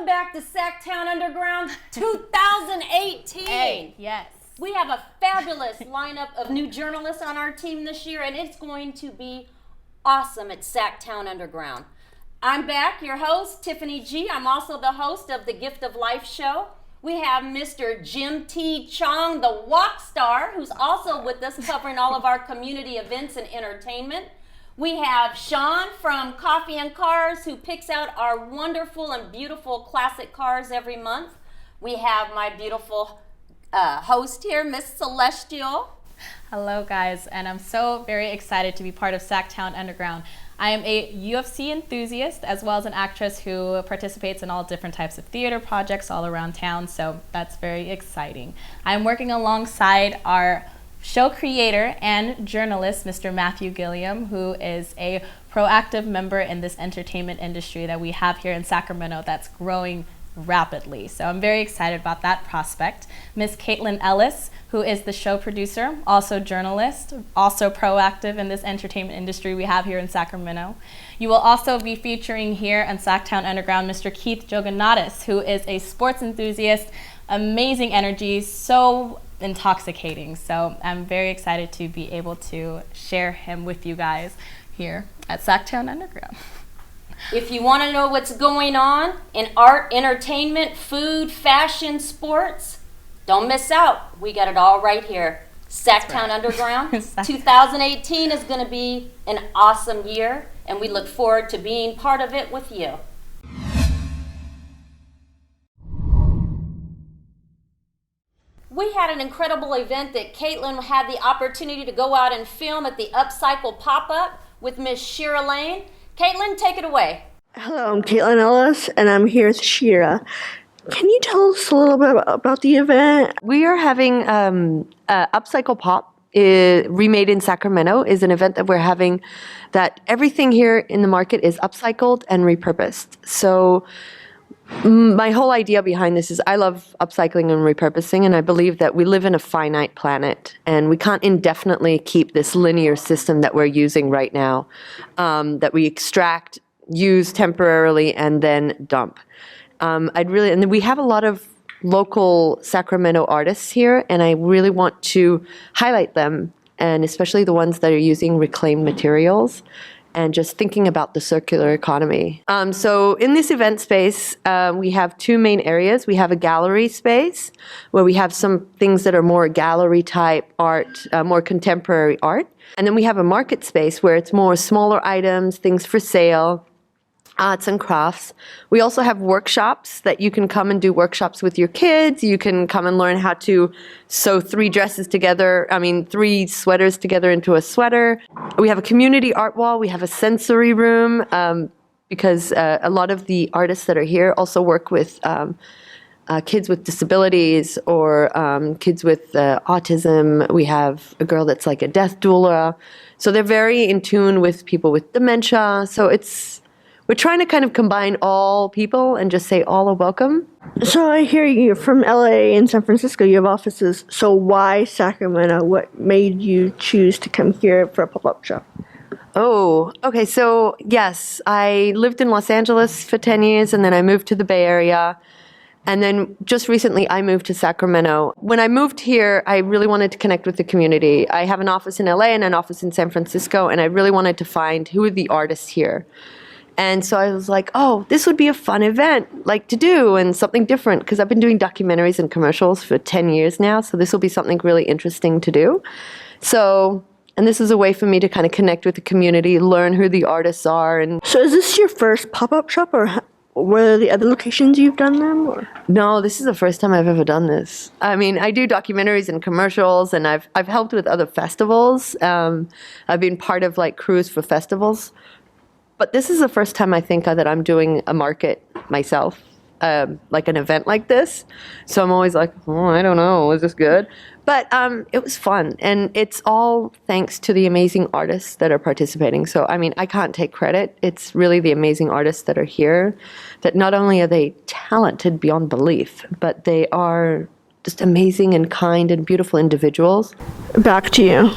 Welcome back to SacTown Underground 2018. Hey, yes. We have a fabulous lineup of new journalists on our team this year, and it's going to be awesome at SacTown Underground. I'm back, your host, Tiffany G. I'm also the host of the Gift of Life show. We have Mr. Jim T. Chong, the walk star, who's also with us covering all of our community events and entertainment. We have Sean from Coffee and Cars, who picks out our wonderful and beautiful classic cars every month. We have my beautiful host here, Miss Celestial. Hello, guys, and I'm so very excited to be part of SacTown Underground. I am a UFC enthusiast as well as an actress who participates in all different types of theater projects all around town, so that's very exciting. I'm working alongside our show creator and journalist, Mr. Matthew Gilliam, who is a proactive member in this entertainment industry that we have here in Sacramento that's growing rapidly. So I'm very excited about that prospect. Miss Caitlin Ellis, who is the show producer, also journalist, also proactive in this entertainment industry we have here in Sacramento. You will also be featuring here on SacTown Underground Mr. Keith Jouganatos, who is a sports enthusiast, amazing energy, so intoxicating. So I'm very excited to be able to share him with you guys here at SacTown Underground. If you want to know what's going on in art, entertainment, food, fashion, sports, don't miss out. We got it all right here. SacTown Underground 2018 is going to be an awesome year, and we look forward to being part of it with you. We had an incredible event that Caitlin had the opportunity to go out and film at the Upcycle Pop Up with Miss Shira Lane. Caitlin, take it away. Hello, I'm Caitlin Ellis, and I'm here with Shira. Can you tell us a little bit about the event? We are having Upcycle Pop, Remade in Sacramento, is an event that we're having that everything here in the market is upcycled and repurposed. So my whole idea behind this is I love upcycling and repurposing, and I believe that we live in a finite planet, and we can't indefinitely keep this linear system that we're using right now, that we extract, use temporarily, and then dump. And we have a lot of local Sacramento artists here, and I really want to highlight them, and especially the ones that are using reclaimed materials and just thinking about the circular economy. So in this event space, we have two main areas. We have a gallery space where we have some things that are more gallery type art, more contemporary art. And then we have a market space where it's more smaller items, things for sale, arts and crafts. We also have workshops that you can come and do workshops with your kids. You can come and learn how to sew three sweaters together into a sweater. We have a community art wall. We have a sensory room because a lot of the artists that are here also work with kids with disabilities or kids with autism. We have a girl that's like a death doula. So they're very in tune with people with dementia. So we're trying to kind of combine all people and just say all are welcome. So I hear you're from LA and San Francisco. You have offices. So why Sacramento? What made you choose to come here for a pop-up shop? Oh, okay. So yes, I lived in Los Angeles for 10 years, and then I moved to the Bay Area. And then just recently I moved to Sacramento. When I moved here, I really wanted to connect with the community. I have an office in LA and an office in San Francisco, and I really wanted to find who are the artists here. And so I was like, oh, this would be a fun event to do and something different, because I've been doing documentaries and commercials for 10 years now. So this will be something really interesting to do. And this is a way for me to kind of connect with the community, learn who the artists are. And so is this your first pop-up shop, or were the other locations you've done them? Or? No, this is the first time I've ever done this. I mean, I do documentaries and commercials, and I've helped with other festivals. I've been part of crews for festivals. But this is the first time I think that I'm doing a market myself, like an event like this. So I'm always like, oh, I don't know, is this good? But it was fun, and it's all thanks to the amazing artists that are participating. So, I mean, I can't take credit. It's really the amazing artists that are here, that not only are they talented beyond belief, but they are just amazing and kind and beautiful individuals. Back to you.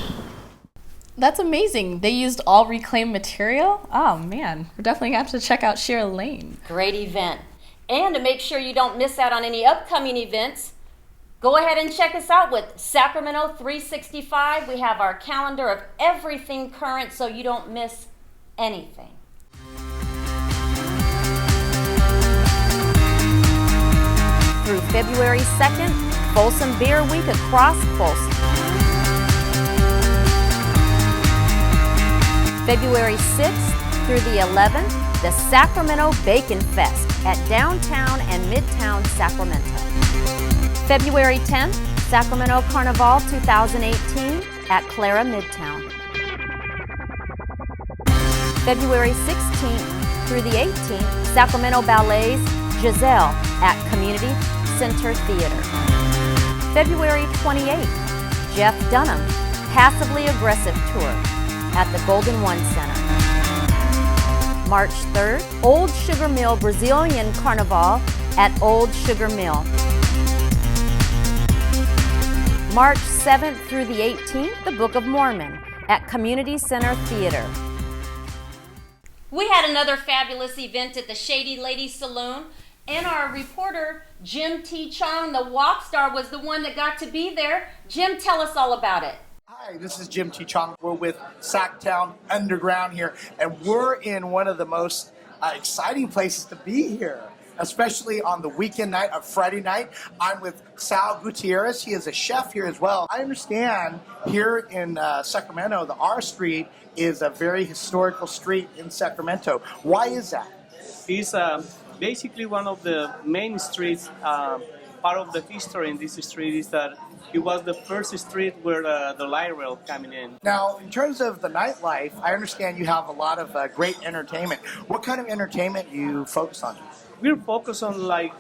That's amazing. They used all reclaimed material? Oh, man. We're definitely going to have to check out Shira Lane. Great event. And to make sure you don't miss out on any upcoming events, go ahead and check us out with Sacramento365. We have our calendar of everything current so you don't miss anything. Through February 2nd, Folsom Beer Week across Folsom. February 6th through the 11th, the Sacramento Bacon Fest at downtown and midtown Sacramento. February 10th, Sacramento Carnival 2018 at Clara Midtown. February 16th through the 18th, Sacramento Ballet's Giselle at Community Center Theater. February 28th, Jeff Dunham, Passively Aggressive Tour at the Golden One Center. March 3rd, Old Sugar Mill Brazilian Carnival at Old Sugar Mill. March 7th through the 18th, the Book of Mormon at Community Center Theater. We had another fabulous event at the Shady Lady Saloon, and our reporter, Jim T. Chong, the walk star, was the one that got to be there. Jim, tell us all about it. Hi, this is Jim T. Chong. We're with SacTown Underground here, and we're in one of the most exciting places to be here, especially on the weekend night of Friday night. I'm with Sal Gutierrez. He is a chef here as well. I understand here in Sacramento, the R Street is a very historical street in Sacramento. Why is that? It's basically one of the main streets. Part of the history in this street is that it was the first street where the light rail coming in. Now, in terms of the nightlife, I understand you have a lot of great entertainment. What kind of entertainment do you focus on? We're focused on like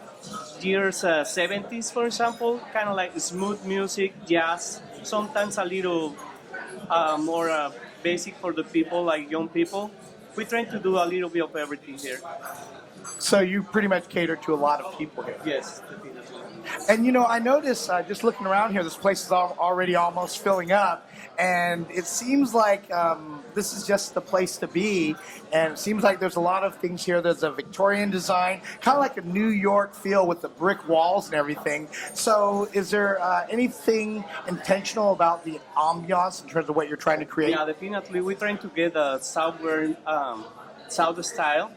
years 70s, for example, kind of like smooth music, jazz, sometimes a little more basic for the people, like young people. We're trying to do a little bit of everything here. So you pretty much cater to a lot of people here. Yes, definitely. And you know, I noticed just looking around here, this place is already almost filling up, and it seems like this is just the place to be. And it seems like there's a lot of things here. There's a Victorian design, kind of like a New York feel with the brick walls and everything. So, is there anything intentional about the ambiance in terms of what you're trying to create? Yeah, definitely. We're trying to get a southern South style,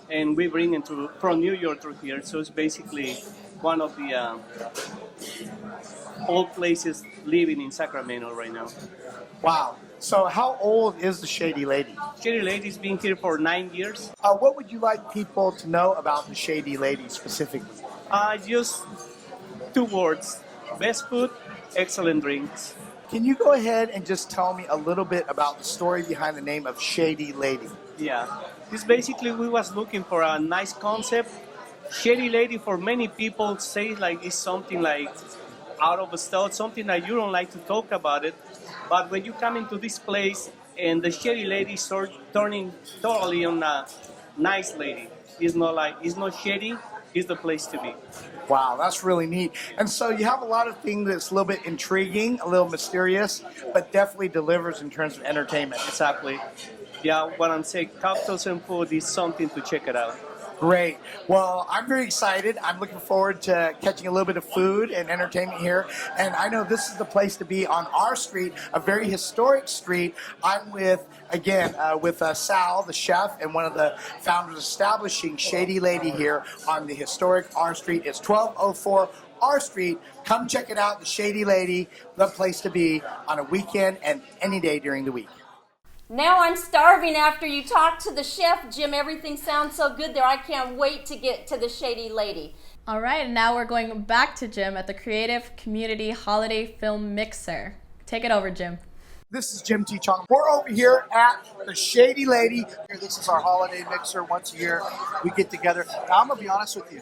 and we bring it from New York through here. So it's basically one of the old places living in Sacramento right now. Wow. So how old is the Shady Lady? Shady Lady's been here for 9 years. What would you like people to know about the Shady Lady specifically? Just 2 words: best food, excellent drinks. Can you go ahead and just tell me a little bit about the story behind the name of Shady Lady? Yeah, it's basically we was looking for a nice concept. Shady Lady, for many people, say like it's something like out of a style, something that you don't like to talk about it. But when you come into this place and the Shady Lady start turning totally on a nice lady, it's not shady, it's the place to be. Wow, that's really neat. And so you have a lot of things that's a little bit intriguing, a little mysterious, but definitely delivers in terms of entertainment. Exactly. Yeah, what I'm saying, cocktails and food is something to check it out. Great. Well, I'm very excited. I'm looking forward to catching a little bit of food and entertainment here. And I know this is the place to be on our street, a very historic street. I'm with, again, with Sal, the chef, and one of the founders establishing Shady Lady here on the historic R Street. It's 1204 R Street. Come check it out, the Shady Lady, the place to be on a weekend and any day during the week. Now I'm starving after you talked to the chef, Jim. Everything sounds so good there. I can't wait to get to the Shady Lady. All right, and now we're going back to Jim at the Creative Community Holiday Film Mixer. Take it over, Jim. This is Jim T. Chong. We're over here at the Shady Lady. This is our holiday mixer. Once a year, we get together. Now, I'm going to be honest with you.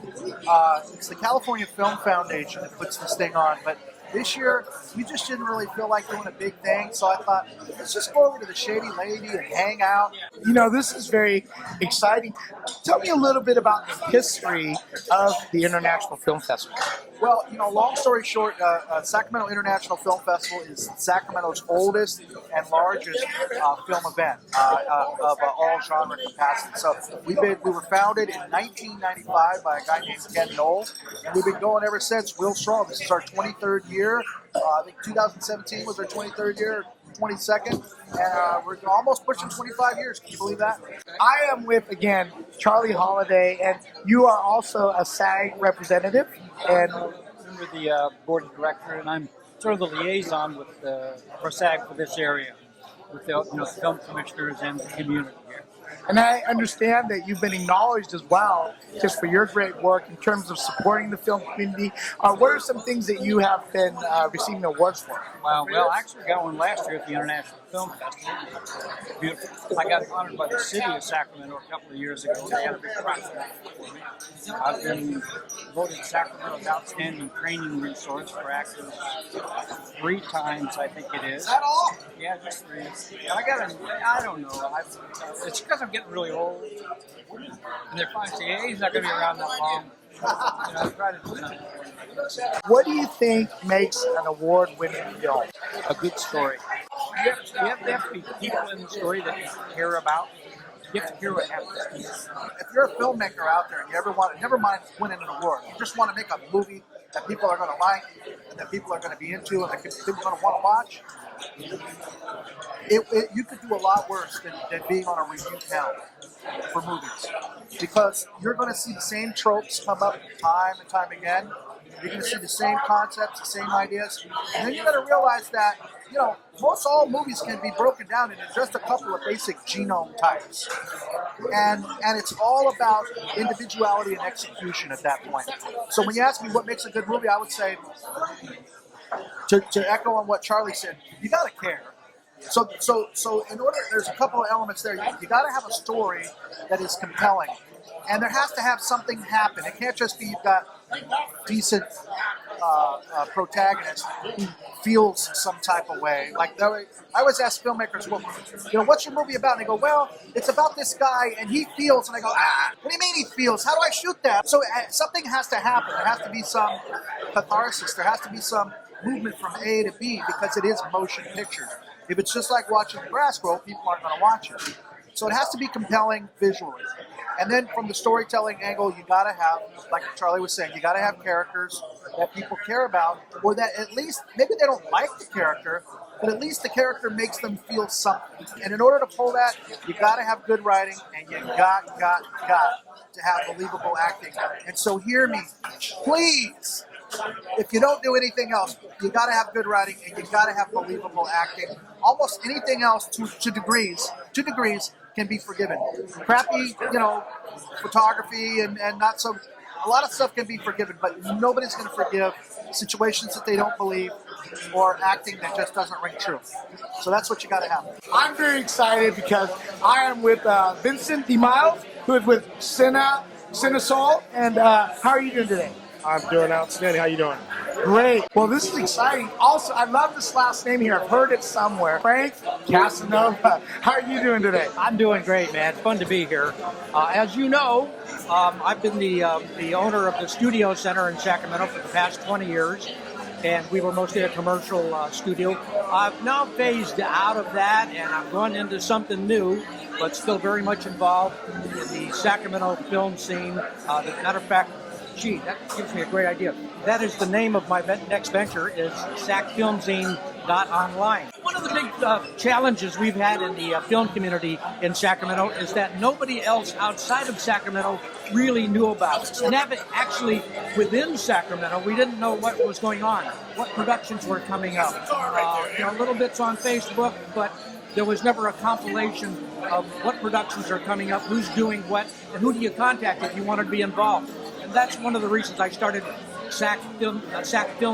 It's the California Film Foundation that puts this thing on, but this year, we just didn't really feel like doing a big thing, so I thought, let's just go over to the Shady Lady and hang out. You know, this is very exciting. Tell me a little bit about the history of the International Film Festival. Well, long story short, Sacramento International Film Festival is Sacramento's oldest and largest film event of all genre capacity. So we were founded in 1995 by a guy named Ken Knoll, and we've been going ever since, real strong. This is our 23rd year. I think 2017 was our 23rd year, 22nd, and we're almost pushing 25 years. Can you believe that? I am with, again, Charlie Holiday, and you are also a SAG representative. And I'm with the board of director, and I'm sort of the liaison with for SAG for this area, with the film commissioners and the community here. And I understand that you've been acknowledged as well, just for your great work in terms of supporting the film community. What are some things that you have been receiving awards for? Well, I actually got one last year at the International Film Festival. Beautiful. I got honored by the city of Sacramento a couple of years ago. They had a big prize for me. I've been voted Sacramento's outstanding training resource for actors 3 times, I think it is. Is that all? Yeah, just 3. And I don't know. It's because I'm getting really old. And they're finally saying, hey, he's not going to be around that long. I try to do something. What do you think makes an award-winning film? A good story. You have to be people in the story that you care about. You have to hear what happens. If you're a filmmaker out there and you never mind winning an award, you just want to make a movie that people are going to like, and that people are going to be into, and that people are going to want to watch, you could do a lot worse than being on a review panel for movies. Because you're going to see the same tropes come up time and time again. You're going to see the same concepts, the same ideas. And then you're going to realize that, most all movies can be broken down into just a couple of basic genome types. And it's all about individuality and execution at that point. So when you ask me what makes a good movie, I would say, to echo on what Charlie said, you got to care. So in order, there's a couple of elements there. You got to have a story that is compelling. And there has to have something happen. It can't just be you've got decent protagonist who feels some type of way. Like I always ask filmmakers, well, what's your movie about? And they go, well, it's about this guy and he feels. And I go, what do you mean he feels? How do I shoot that? So something has to happen. There has to be some catharsis. There has to be some movement from A to B because it is motion picture. If it's just like watching the grass grow, people aren't going to watch it. So it has to be compelling visually. And then from the storytelling angle, you got to have, like Charlie was saying, you got to have characters that people care about, or that at least, maybe they don't like the character, but at least the character makes them feel something. And in order to pull that, you got to have good writing, and you got to have believable acting. And so hear me, please. If you don't do anything else, you got to have good writing and you got to have believable acting. Almost anything else to degrees can be forgiven. Crappy, photography and not so. A lot of stuff can be forgiven, but nobody's going to forgive situations that they don't believe or acting that just doesn't ring true. So that's what you got to have. I'm very excited because I am with Vincent DeMiles, who is with Cinesol. And how are you doing today? I'm doing outstanding. How you doing? Great. Well, this is exciting. Also, I love this last name here. I've heard it somewhere. Frank Casanova. How are you doing today? I'm doing great, man. It's fun to be here. As you know, I've been the owner of the Studio Center in Sacramento for the past 20 years, and we were mostly a commercial studio. I've now phased out of that, and I'm going into something new, but still very much involved in the Sacramento film scene. As a matter of fact, gee, that gives me a great idea. That is the name of my next venture, is SAC Film Zine .online. One of the big challenges we've had in the film community in Sacramento is that nobody else outside of Sacramento really knew about it. And actually, within Sacramento, we didn't know what was going on, what productions were coming up. Little bits on Facebook, but there was never a compilation of what productions are coming up, who's doing what, and who do you contact if you want to be involved. And that's one of the reasons I started SAC Film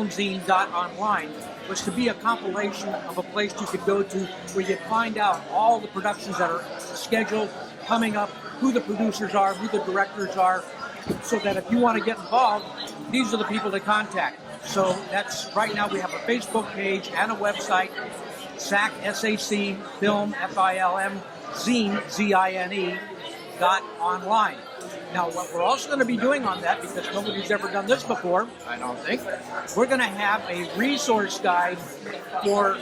Zine .online, was to be a compilation of a place you could go to where you find out all the productions that are scheduled, coming up, who the producers are, who the directors are, so that if you want to get involved, these are the people to contact. So that's, right now we have a Facebook page and a website, SAC, S-A-C, Film, F-I-L-M, Zine, Z-I-N-E, .online. Now, what we're also going to be doing on that, because nobody's ever done this before, I don't think, we're going to have a resource guide for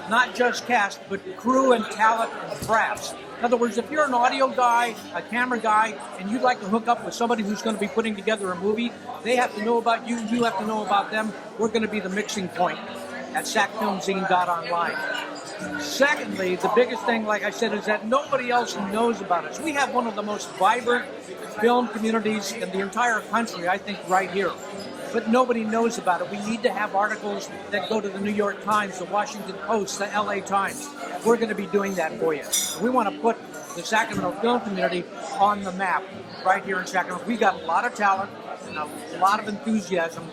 not just cast, but crew and talent and crafts. In other words, if you're an audio guy, a camera guy, and you'd like to hook up with somebody who's going to be putting together a movie, they have to know about you, you have to know about them. We're going to be the mixing point at sacfilmzine.online. Secondly, the biggest thing, like I said, is that nobody else knows about us. We have one of the most vibrant film communities in the entire country, I think, right here. But nobody knows about it. We need to have articles that go to the New York Times, the Washington Post, the LA Times. We're going to be doing that for you. We want to put the Sacramento film community on the map right here in Sacramento. We got a lot of talent and a lot of enthusiasm.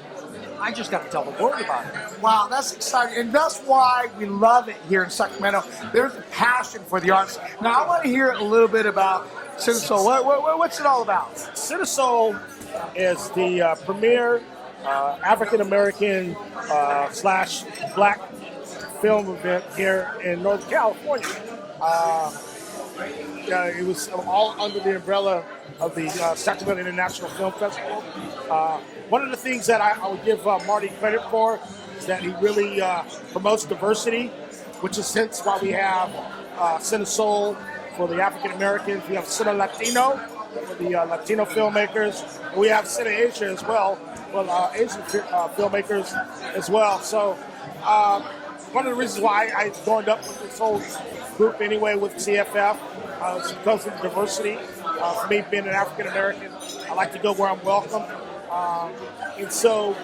I just got to tell the world about it. Wow, that's exciting. And that's why we love it here in Sacramento. There's a passion for the arts. Now, I want to hear a little bit about Cinesol. What's it all about? Cinesol is the premier African-American slash black film event here in Northern California. It was all under the umbrella of the Sacramento International Film Festival. One of the things that I would give Marty credit for is that he really promotes diversity, which is hence why we have Cinesol for the African Americans. We have Cine Latino for the Latino filmmakers. And we have Cine Asia as well, for Asian filmmakers as well. So one of the reasons why I joined up with this whole group anyway with CFF is because of the diversity. For me, being an African American, I like to go where I'm welcome. And so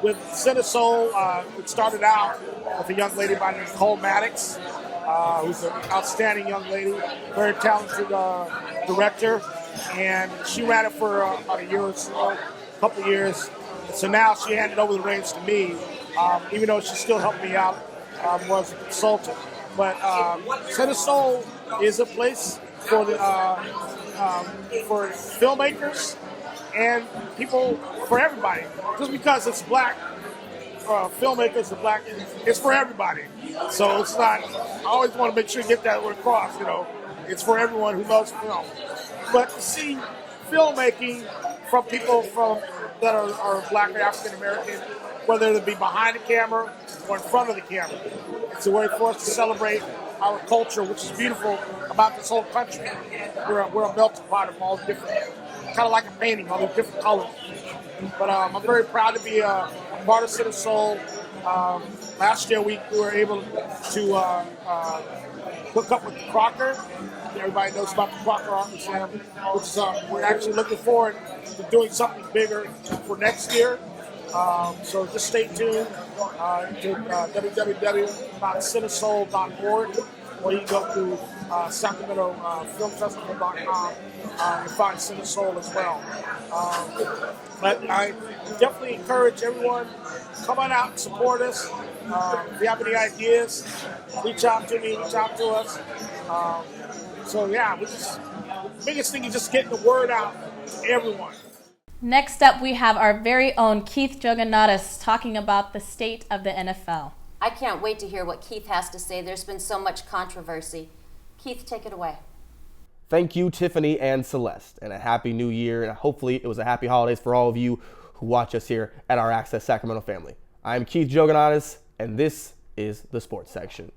with Cinesol, it started out with a young lady by the name of Nicole Maddox, who's an outstanding young lady, very talented director. And she ran it for about a year or so, a couple of years. And so now she handed over the reins to me, even though she still helped me out more as a consultant. But Cinesol is a place for the for filmmakers and people, for everybody. Just because it's black filmmakers are black, it's for everybody. So it's not, I always want to make sure you get that word across, it's for everyone who loves film. But to see filmmaking from people that are black or African American, whether it be behind the camera or in front of the camera, it's a way for us to celebrate our culture, which is beautiful about this whole country. We're a melting pot of all different, kind of like a painting, all the different colors. But I'm very proud to be a part of Cinesol. Last year we were able to hook up with Crocker. Everybody knows about the Crocker Art Museum, which is, we're actually looking forward to doing something bigger for next year. So just stay tuned to www.cinesol.org, or you can go to SacramentoFilmFestival.com and find Cinesol as well. But I definitely encourage everyone, come on out and support us. If you have any ideas, reach out to me, reach out to us. So yeah, the biggest thing is just getting the word out to everyone. Next up, we have our very own Keith Jouganatos talking about the state of the NFL. I can't wait to hear what Keith has to say. There's been so much controversy. Keith, take it away. Thank you, Tiffany and Celeste, and a happy new year, and hopefully it was a happy holidays for all of you who watch us here at our Access Sacramento family. I'm Keith Jouganatos, and this is the sports section.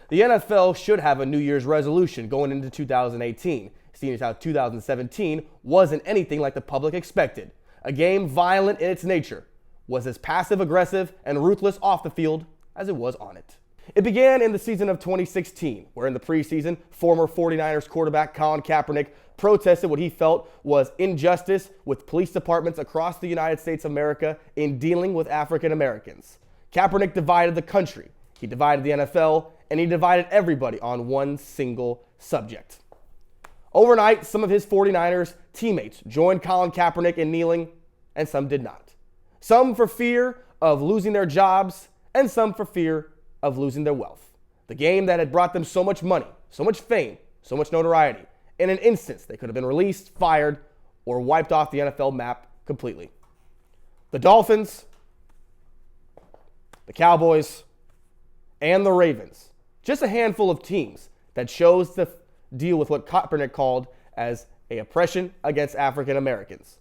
The NFL should have a New Year's resolution going into 2018, seeing as how 2017 wasn't anything like the public expected. A game violent in its nature, was as passive-aggressive and ruthless off the field as it was on it. It began in the season of 2016, where in the preseason, former 49ers quarterback Colin Kaepernick protested what he felt was injustice with police departments across the United States of America in dealing with African Americans. Kaepernick divided the country, he divided the NFL, and he divided everybody on one single subject. Overnight, some of his 49ers teammates joined Colin Kaepernick in kneeling, and some did not. Some for fear of losing their jobs, and some for fear of losing their wealth. The game that had brought them so much money, so much fame, so much notoriety. In an instance, they could have been released, fired, or wiped off the NFL map completely. The Dolphins, the Cowboys, and the Ravens. Just a handful of teams that chose to deal with what Kaepernick called as a oppression against African Americans.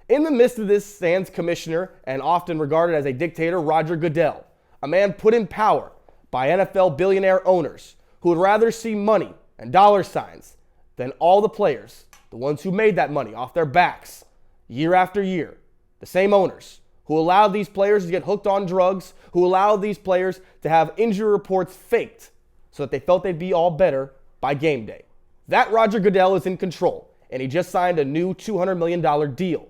In the midst of this stands Commissioner and often regarded as a dictator Roger Goodell, a man put in power by NFL billionaire owners who would rather see money and dollar signs than all the players, the ones who made that money off their backs year after year. The same owners who allowed these players to get hooked on drugs, who allowed these players to have injury reports faked so that they felt they'd be all better by game day. That Roger Goodell is in control, and he just signed a new $200 million deal.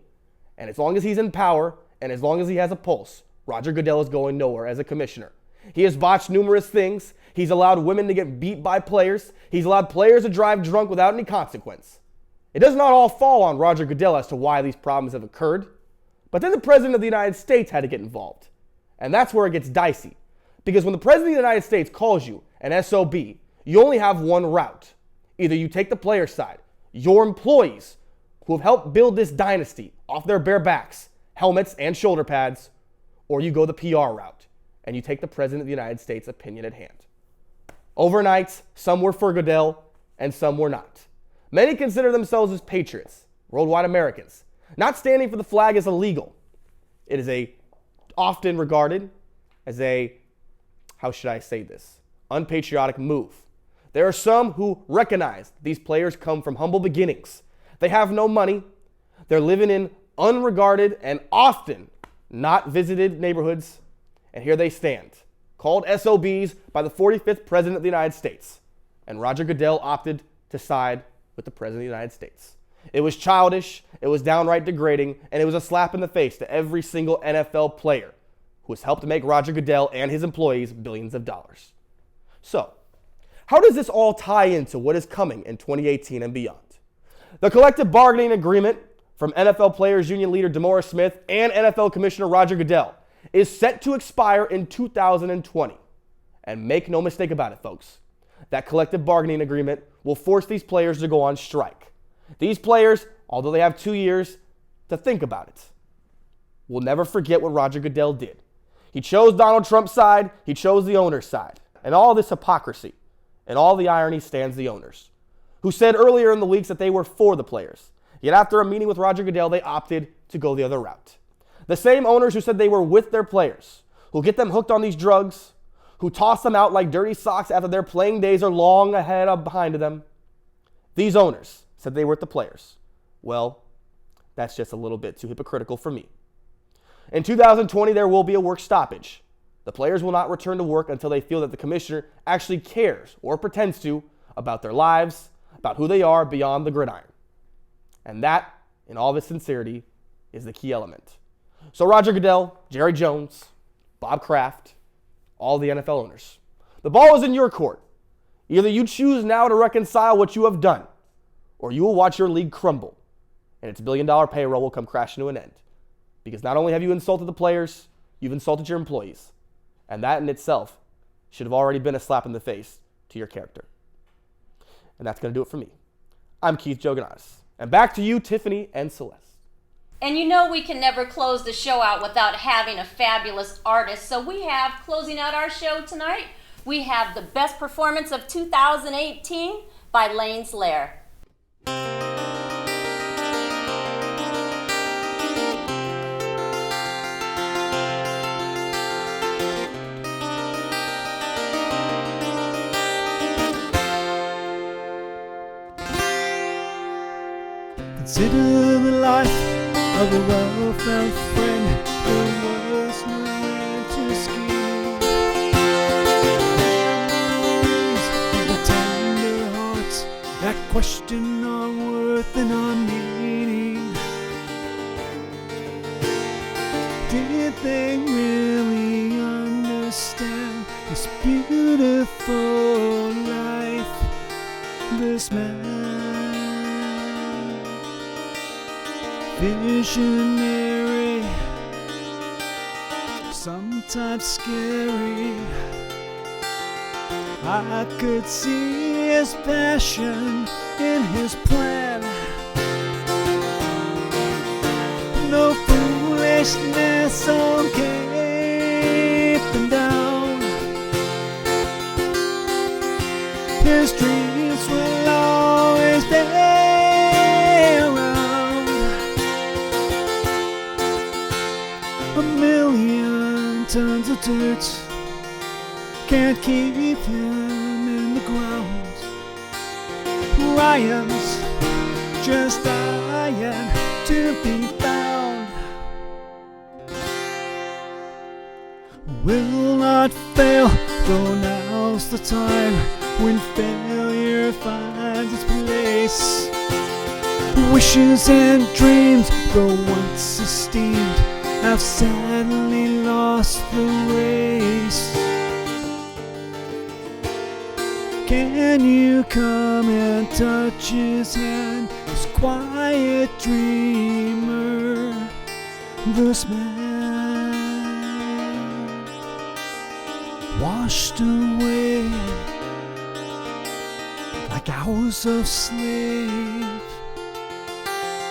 And as long as he's in power, and as long as he has a pulse, Roger Goodell is going nowhere as a commissioner. He has botched numerous things. He's allowed women to get beat by players. He's allowed players to drive drunk without any consequence. It does not all fall on Roger Goodell as to why these problems have occurred. But then the President of the United States had to get involved. And that's where it gets dicey. Because when the President of the United States calls you an SOB, you only have one route. Either you take the player side, your employees who have helped build this dynasty off their bare backs, helmets and shoulder pads, or you go the PR route and you take the President of the United States' opinion at hand. Overnight, some were for Goodell and some were not. Many consider themselves as patriots, worldwide Americans. Not standing for the flag is illegal. It is often regarded as how should I say this, unpatriotic move. There are some who recognize these players come from humble beginnings. They have no money. They're living in unregarded and often not visited neighborhoods. And here they stand, called SOBs by the 45th President of the United States. And Roger Goodell opted to side with the President of the United States. It was childish, it was downright degrading, and it was a slap in the face to every single NFL player who has helped make Roger Goodell and his employees billions of dollars. So, how does this all tie into what is coming in 2018 and beyond? The collective bargaining agreement from NFL Players Union leader DeMaurice Smith and NFL Commissioner Roger Goodell is set to expire in 2020. And make no mistake about it, folks. That collective bargaining agreement will force these players to go on strike. These players, although they have 2 years to think about it, will never forget what Roger Goodell did. He chose Donald Trump's side, he chose the owner's side. And all this hypocrisy and all the irony stands the owners, who said earlier in the weeks that they were for the players. Yet after a meeting with Roger Goodell, they opted to go the other route. The same owners who said they were with their players, who get them hooked on these drugs, who toss them out like dirty socks after their playing days are long ahead of behind them. These owners said they were with the players. Well, that's just a little bit too hypocritical for me. In 2020, there will be a work stoppage. The players will not return to work until they feel that the commissioner actually cares or pretends to about their lives, about who they are beyond the gridiron. And that, in all of its sincerity, is the key element. So Roger Goodell, Jerry Jones, Bob Kraft, all the NFL owners, the ball is in your court. Either you choose now to reconcile what you have done, or you will watch your league crumble, and its billion-dollar payroll will come crashing to an end. Because not only have you insulted the players, you've insulted your employees. And that in itself should have already been a slap in the face to your character. And that's going to do it for me. I'm Keith Jouganatos. And back to you, Tiffany and Celeste. And you know we can never close the show out without having a fabulous artist. So we have, closing out our show tonight, we have the best performance of 2018 by Laire. Consider the life of a well-felt friend. There was nowhere to ski. Memories of the tender hearts that question our worth and our meaning. Did they really understand this beautiful life, this man? Visionary, sometimes scary. I could see his passion in his plan. No foolishness on Cape and down. His dreams will always be A million tons of dirt can't keep him in the ground. Ryan's just dying to be found. Will not fail, though now's the time when failure finds its place. Wishes and dreams, though once esteemed, have sadly lost the race. Can you come and touch his hand, this quiet dreamer, this man washed away like hours of slave,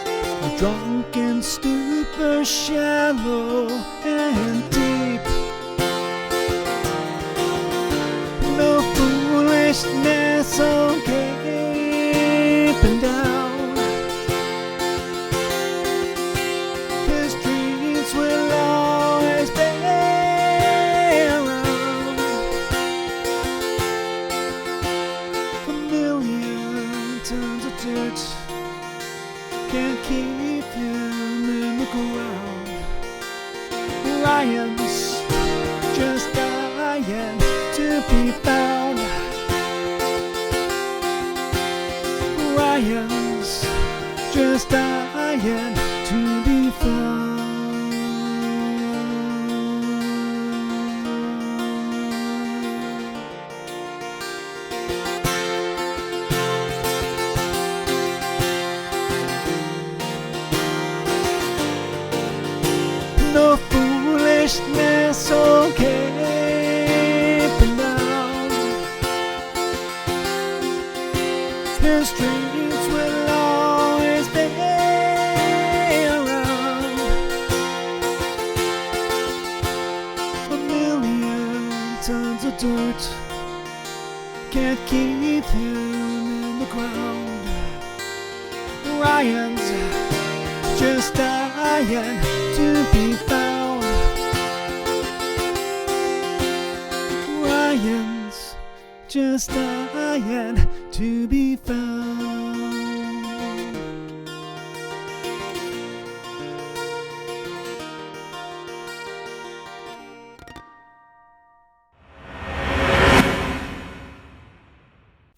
a drunken stupor, shallow and deep. No foolishness of gaping down. His dreams will always be around. A million tons of dirt can't keep him in the ground. Ryan's just dying to be found. Ryan's just dying to be found. No foolishness or gaping down. His dreams will always be around. A million tons of dirt can't keep him in the ground. Ryan's just dying to be found. Ryan's just dying to be found.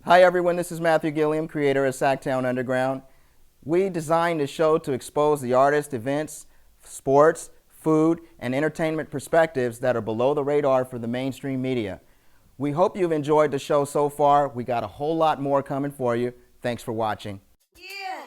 Hi everyone, this is Matthew Gilliam, creator of SacTown Underground. We designed this show to expose the artists, events, sports, food, and entertainment perspectives that are below the radar for the mainstream media. We hope you've enjoyed the show so far. We got a whole lot more coming for you. Thanks for watching. Yeah.